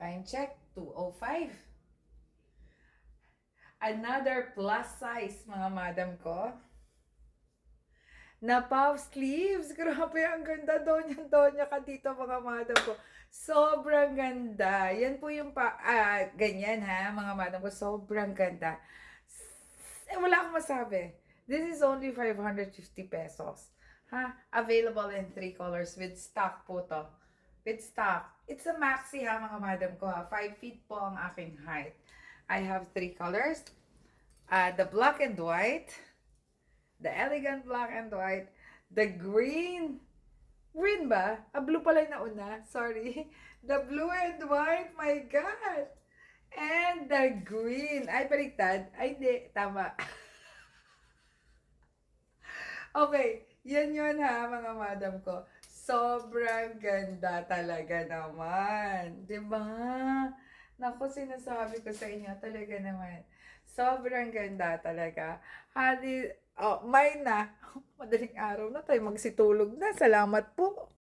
Time check, 2:05. Another plus size, mga madam ko. Na puff sleeves. Grabe, ang ganda. Donya ka dito, mga madam ko. Sobrang ganda. Yan po yung ganyan ha, mga madam ko. Sobrang ganda. Wala akong masabi. This is only 550 pesos. Ha? Available in 3 colors with stock po to. With stock. It's a maxi ha, mga madam ko ha. 5 feet po ang aking height. I have 3 colors. The black and white, the elegant black and white, the green. Green ba? Blue pala yung nauna. Sorry. The blue and white. My God. And the green. Ay, baliktad. Ay, hindi. Tama. Okay. Yan yun ha, mga madam ko. Sobrang ganda talaga naman. Diba? Naku, sinasabi ko sa inyo talaga naman. Sobrang ganda talaga. Mine na. Madaling araw na tayo magsitulog na. Salamat po.